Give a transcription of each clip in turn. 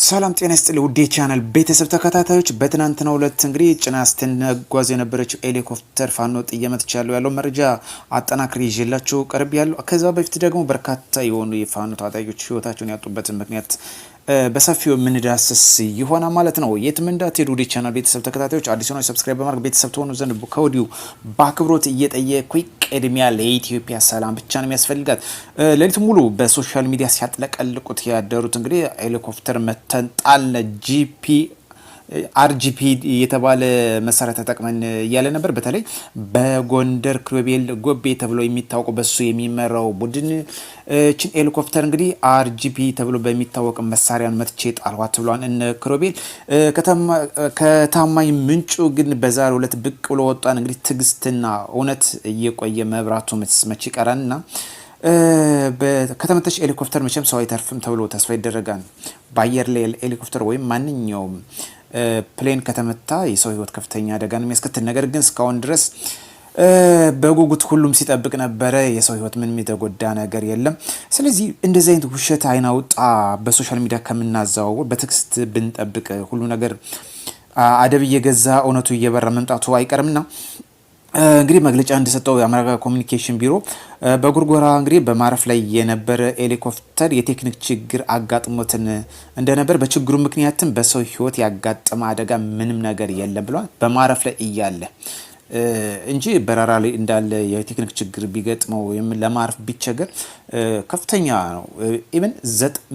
ሰላም ጤና ይስጥልኝ ውድ ቻናል ቤተሰብ ተከታታዮች በትናንትናው ዕለት እንግዲህ ጭና ስትጓዝ የነበረችው ሄሊኮፕተር ፋኖ ጥየመትቻለሁ ያለው መረጃ አጠናክሬ ይዤላችሁ ቀርብ ያለው። ከዛ በፊት ደግሞ በርካታ የሆኑ የፋኖ ታጣቂዎች ህይወታቸውን ያጡበትን ምክንያት በሰፊው የምንዳስስ ይሆናል ማለት ነው። የትም እንዳትሄዱ ውድ ቻናል ቤተሰብ ተከታታዮች አዲስ ሆናችሁ ሰብስክራይብ በማድረግ ቤተሰብ ትሆኑ ዘንድ ከወዲሁ በአክብሮት እየጠየቅኩኝ ቅድሚያ ለኢትዮጵያ ሰላም ብቻ ነው የሚያስፈልጋት። ሌሊት ሙሉ በሶሻል ሚዲያ ሲያጥለቀልቁት ያደሩት እንግዲህ ሄሊኮፕተር መተንጣል አርጂፒ የተባለ መሳሪያ ተጠቅመን እያለ ነበር። በተለይ በጎንደር ክሮቤል ጎቤ ተብሎ የሚታወቀው በሱ የሚመራው ቡድን ችን ሄሊኮፕተር እንግዲህ አርጂፒ ተብሎ በሚታወቅ መሳሪያን መትቼ ጣልኋት ብሏል። እነ ክሮቤል ከታማኝ ምንጩ ግን በዛሬው ዕለት ብቅ ብሎ ወጣን። እንግዲህ ትግስትና እውነት እየቆየ መብራቱ መች ይቀራልና ከተመተች ሄሊኮፕተር መቼም ሰው አይተርፍም ተብሎ ተስፋ ይደረጋል። በአየር ላይ ሄሊኮፕተር ወይም ማንኛውም ፕሌን ከተመታ የሰው ህይወት ከፍተኛ አደጋ ነው የሚያስከትል። ነገር ግን እስካሁን ድረስ በጉጉት ሁሉም ሲጠብቅ ነበረ። የሰው ህይወት ምንም የተጎዳ ነገር የለም። ስለዚህ እንደዚህ አይነት ውሸት አይናውጣ በሶሻል ሚዲያ ከምናዘዋወር በትክስት ብንጠብቅ ሁሉ ነገር አደብ እየገዛ እውነቱ እየበራ መምጣቱ አይቀርምና እንግዲህ መግለጫ እንደሰጠው የአማራ ኮሚኒኬሽን ቢሮ በጉርጎራ እንግዲህ በማረፍ ላይ የነበረ ሄሊኮፕተር የቴክኒክ ችግር አጋጥሞትን እንደነበር በችግሩ ምክንያትም በሰው ህይወት ያጋጠመ አደጋ ምንም ነገር የለም ብሏል። በማረፍ ላይ እያለ እንጂ በረራ ላይ እንዳለ የቴክኒክ ችግር ቢገጥመው ለማረፍ ቢቸገር ከፍተኛ ነው። ኢቭን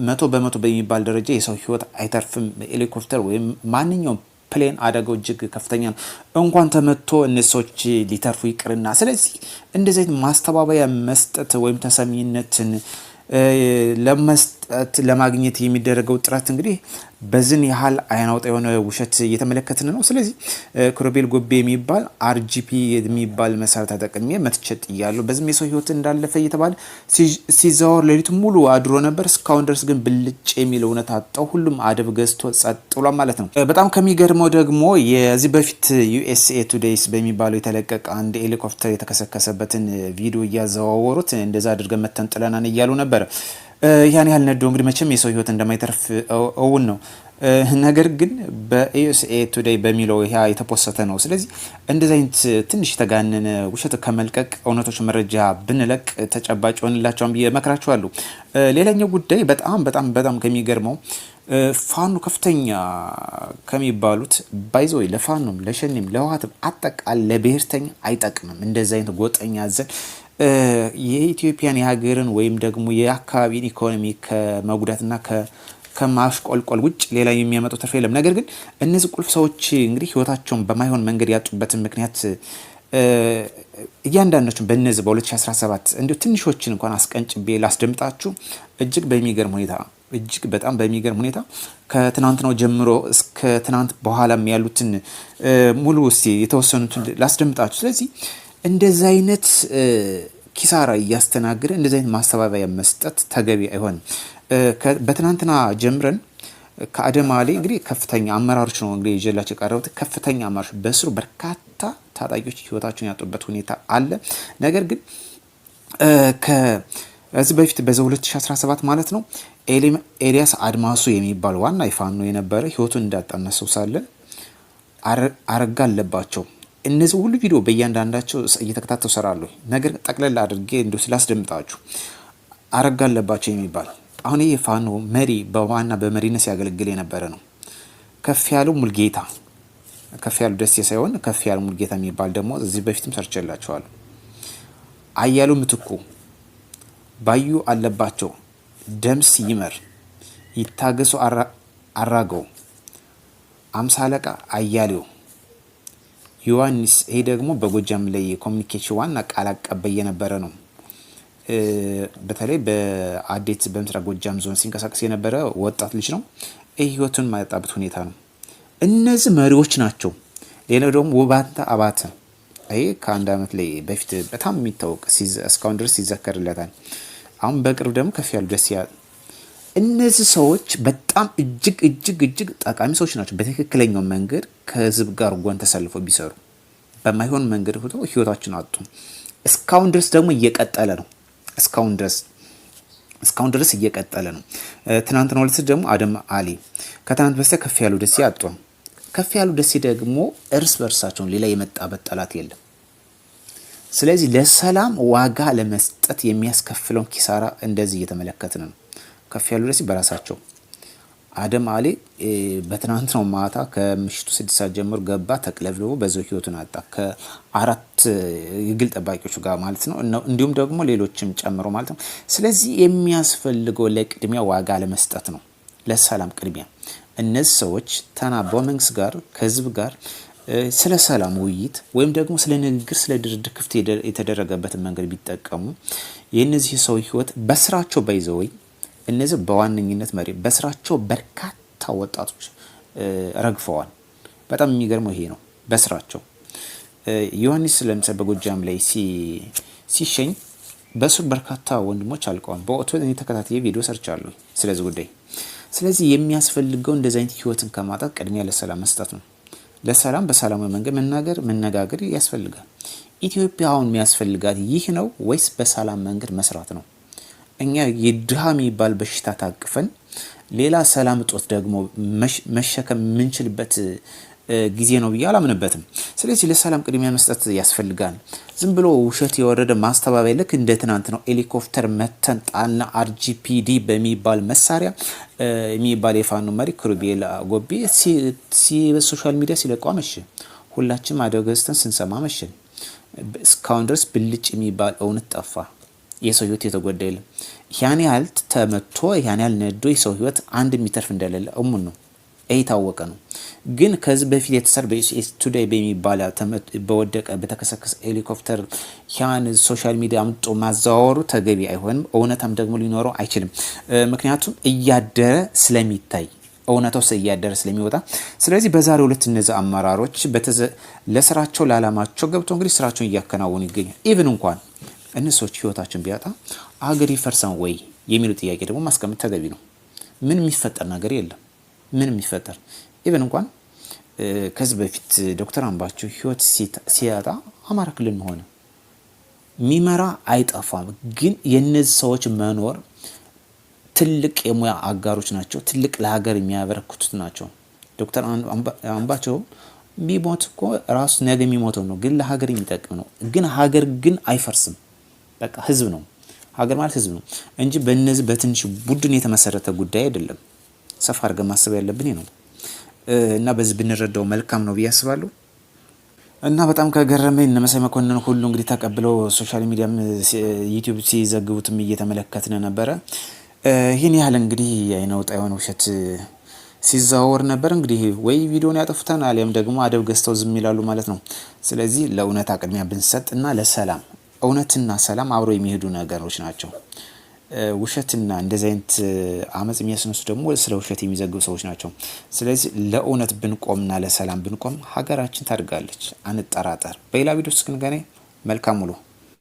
100% በሚባል ደረጃ የሰው ህይወት አይተርፍም ሄሊኮፕተር ወይም ማንኛውም ፕሌን አደጋው እጅግ ከፍተኛ ነው። እንኳን ተመቶ እነሶች ሊተርፉ ይቅርና ስለዚህ እንደዚህ ማስተባበያ መስጠት ወይም ተሰሚነትን ለመስጠት ለማግኘት የሚደረገው ጥረት እንግዲህ በዝን ያህል አይናውጣ የሆነ ውሸት እየተመለከትን ነው። ስለዚህ ክሮቤል ጎቤ የሚባል አርጂፒ የሚባል መሳሪያ ተጠቅሜ መትቸት እያለሁ በዝም የሰው ህይወት እንዳለፈ እየተባለ ሲዛወር ሌሊት ሙሉ አድሮ ነበር። እስካሁን ድረስ ግን ብልጭ የሚል እውነት አጣው። ሁሉም አደብ ገዝቶ ጸጥ ብሏል ማለት ነው። በጣም ከሚገርመው ደግሞ የዚህ በፊት ዩኤስኤ ቱዴይስ በሚባለው የተለቀቀ አንድ ሄሊኮፕተር የተከሰከሰበትን ቪዲዮ እያዘዋወሩት እንደዛ አድርገን መተን ጥለናን እያሉ ነበር። ያን ያህል ነዶ እንግዲህ መቼም የሰው ህይወት እንደማይተርፍ እውን ነው። ነገር ግን በዩኤስኤ ቱዴይ በሚለው ያ የተፖሰተ ነው። ስለዚህ እንደዚህ አይነት ትንሽ የተጋነነ ውሸት ከመልቀቅ እውነቶች መረጃ ብንለቅ ተጨባጭ ሆንላቸውን ብዬ እመክራችኋለሁ። ሌላኛው ጉዳይ በጣም ከሚገርመው ፋኖ ከፍተኛ ከሚባሉት ባይዘው ለፋኖም ለሸኔም ለህወሓትም አጠቃላይ ለብሔርተኛ አይጠቅምም። እንደዚህ አይነት ጎጠኛ ዘን የኢትዮጵያን የሀገርን ወይም ደግሞ የአካባቢን ኢኮኖሚ ከመጉዳትና ከማሽቆልቆል ውጭ ሌላ የሚያመጣው ትርፍ የለም። ነገር ግን እነዚህ ቁልፍ ሰዎች እንግዲህ ህይወታቸውን በማይሆን መንገድ ያጡበትን ምክንያት እያንዳንዳችን በእነዚህ በ2017 እንዲሁ ትንሾችን እንኳን አስቀንጭቤ ላስደምጣችሁ። እጅግ በጣም በሚገርም ሁኔታ ከትናንትናው ጀምሮ እስከ ትናንት በኋላም ያሉትን ሙሉ እስቲ የተወሰኑትን ላስደምጣችሁ። ስለዚህ እንደዚህ አይነት ኪሳራ እያስተናገደ እንደዚህ አይነት ማስተባበያ መስጠት ተገቢ አይሆንም። በትናንትና ጀምረን ከአደማሌ እንግዲህ ከፍተኛ አመራሮች ነው እንግዲህ ይዤላችሁ የቀረቡት። ከፍተኛ አመራሮች በስሩ በርካታ ታጣቂዎች ህይወታቸውን ያጡበት ሁኔታ አለ። ነገር ግን ከዚህ በፊት በ2017 ማለት ነው ኤልያስ አድማሱ የሚባል ዋና ይፋኖ የነበረ ህይወቱን እንዳጣነሰውሳለን አረጋ አለባቸው። እነዚህ ሁሉ ቪዲዮ በእያንዳንዳቸው እየተከታተሉ ሰራለሁ። ነገር ጠቅለል አድርጌ እንዲሁ ስላስደምጣችሁ አረጋ አለባቸው የሚባል አሁን ይሄ ፋኖ መሪ በዋና በመሪነት ሲያገለግል የነበረ ነው። ከፍ ያለው ደስ ሳይሆን ከፍ ያለው ሙልጌታ የሚባል ደግሞ እዚህ በፊትም ሰርቼላችኋለሁ። አያሉ ምትኩ፣ ባዩ አለባቸው፣ ደምስ ይመር፣ ይታገሱ አራገው፣ አምሳ አለቃ አያሌው ዮሐንስ፣ ይሄ ደግሞ በጎጃም ላይ ኮሚኒኬሽን ዋና ቃል አቀባይ የነበረ ነው። በተለይ በአዴት በምስራቅ ጎጃም ዞን ሲንቀሳቀስ የነበረ ወጣት ልጅ ነው። ይህ ህይወቱን ማጣበት ሁኔታ ነው። እነዚህ መሪዎች ናቸው። ሌላው ደግሞ ውባንታ አባተ፣ ይሄ ከአንድ አመት ላይ በፊት በጣም የሚታወቅ እስካሁን ድረስ ይዘከርለታል። አሁን በቅርብ ደግሞ ከፍ ያሉ ደስ ያለ እነዚህ ሰዎች በጣም እጅግ ጠቃሚ ሰዎች ናቸው። በትክክለኛው መንገድ ከህዝብ ጋር ጎን ተሰልፈው ቢሰሩ በማይሆን መንገድ ህይወታቸውን አጡ። እስካሁን ድረስ ደግሞ እየቀጠለ ነው። እስካሁን ድረስ እስካሁን ድረስ እየቀጠለ ነው። ትናንትና ሁለት ደግሞ አደም አሊ ከትናንት በስቲያ ከፍ ያሉ ደሴ አጡ። ከፍ ያሉ ደሴ ደግሞ እርስ በርሳቸውን ሌላ የመጣበት ጠላት የለም። ስለዚህ ለሰላም ዋጋ ለመስጠት የሚያስከፍለውን ኪሳራ እንደዚህ እየተመለከትን ነው። ከፍ ያሉ ደሴ በራሳቸው አደም አሊ በትናንትናው ማታ ከምሽቱ 6 ሰዓት ጀምሮ ገባ ተቅለብልቦ በዛው ህይወቱን አጣ ከ4 የግል ጠባቂዎች ጋር ማለት ነው። እንዲሁም ደግሞ ሌሎችም ጨምሮ ማለት ነው። ስለዚህ የሚያስፈልገው ለቅድሚያ ዋጋ ለመስጠት ነው፣ ለሰላም ቅድሚያ። እነዚህ ሰዎች ተናበው መንግስት ጋር ከህዝብ ጋር ስለ ሰላም ውይይት ወይም ደግሞ ስለ ንግግር ስለ ድርድር ክፍት የተደረገበትን መንገድ ቢጠቀሙ የእነዚህ ሰው ህይወት በስራቸው ባይዘወይ እነዚህ በዋነኝነት መሪ በስራቸው በርካታ ወጣቶች ረግፈዋል። በጣም የሚገርመው ይሄ ነው። በስራቸው ዮሐንስ ለምሳሌ በጎጃም ላይ ሲሸኝ በሱ በርካታ ወንድሞች አልቀዋል። በወቅቱ እኔ ተከታታይ ቪዲዮ ሰርቻለሁ ስለዚህ ጉዳይ። ስለዚህ የሚያስፈልገው እንደዚህ አይነት ህይወትን ከማጣት ቅድሚያ ለሰላም መስጠት ነው። ለሰላም በሰላማዊ መንገድ መነጋገር ያስፈልጋል። ኢትዮጵያ አሁን የሚያስፈልጋት ይህ ነው ወይስ በሰላም መንገድ መስራት ነው? እኛ የድሃ የሚባል በሽታ ታቅፈን ሌላ ሰላም እጦት ደግሞ መሸከም የምንችልበት ጊዜ ነው ብዬ አላምንበትም። ስለዚህ ለሰላም ቅድሚያ መስጠት ያስፈልጋል። ዝም ብሎ ውሸት የወረደ ማስተባበያ ልክ እንደ ትናንት ነው ሄሊኮፕተር መተን ጣልና አርጂፒዲ በሚባል መሳሪያ የሚባል የፋኖ መሪ ክሩቤል ጎቤ በሶሻል ሚዲያ ሲለቀው መሸ። ሁላችንም አደጋ ገዝተን ስንሰማ መሸን። እስካሁን ድረስ ብልጭ የሚባል እውነት ጠፋ። የሰው ህይወት የተጎዳ የለም። ያን ያህል ተመቶ ያን ያህል ነዶ የሰው ህይወት አንድ የሚተርፍ እንደሌለ እሙን ነው። ይሄ ታወቀ ነው። ግን ከዚህ በፊት የተሰራ በኢሲኤስ ቱዴይ በሚባል በወደቀ በተከሰከሰ ሄሊኮፕተር ያን ሶሻል ሚዲያ አምጦ ማዛወሩ ተገቢ አይሆንም። እውነታም ደግሞ ሊኖረው አይችልም። ምክንያቱም እያደረ ስለሚታይ እውነታው እያደረ ስለሚወጣ። ስለዚህ በዛሬው ዕለት እነዚህ አመራሮች ለስራቸው ለዓላማቸው ገብተው እንግዲህ ስራቸውን እያከናወኑ ይገኛል። ኢቭን እንኳን እነሱዎች ህይወታችን ቢያጣ አገር ይፈርሳን ወይ የሚሉ ጥያቄ ደግሞ ማስቀመጥ ተገቢ ነው። ምን የሚፈጠር ነገር የለም። ምን የሚፈጠር ኢቭን እንኳን ከዚህ በፊት ዶክተር አምባቸው ህይወት ሲያጣ አማራ ክልል ሆነ ሚመራ አይጠፋም። ግን የነዚህ ሰዎች መኖር ትልቅ የሙያ አጋሮች ናቸው። ትልቅ ለሀገር የሚያበረክቱት ናቸው። ዶክተር አምባቸው ቢሞት እኮ ራሱ ነገ የሚሞተው ነው፣ ግን ለሀገር የሚጠቅም ነው። ግን ሀገር ግን አይፈርስም። በቃ ህዝብ ነው። ሀገር ማለት ህዝብ ነው እንጂ በእነዚህ በትንሽ ቡድን የተመሰረተ ጉዳይ አይደለም። ሰፋ አድርገን ማሰብ ያለብን ነው እና በዚህ ብንረዳው መልካም ነው ብዬ አስባለሁ። እና በጣም ከገረመኝ እነ መሳይ መኮንን ሁሉ እንግዲህ ተቀብለው ሶሻል ሚዲያም ዩቲዩብ ሲዘግቡትም እየተመለከትን ነበረ። ይህን ያህል እንግዲህ አይናውጣ የሆነ ውሸት ሲዛወር ነበር። እንግዲህ ወይ ቪዲዮን ያጠፉታል አሊያም ደግሞ አደብ ገዝተው ዝም ይላሉ ማለት ነው። ስለዚህ ለእውነት ቅድሚያ ብንሰጥ እና ለሰላም እውነትና ሰላም አብረው የሚሄዱ ነገሮች ናቸው። ውሸትና እንደዚህ አይነት አመጽ የሚያስነሱ ደግሞ ስለ ውሸት የሚዘግቡ ሰዎች ናቸው። ስለዚህ ለእውነት ብንቆምና ለሰላም ብንቆም ሀገራችን ታድጋለች፣ አንጠራጠር። በሌላ ቪዲዮ እስክንገናኝ መልካም ውሎ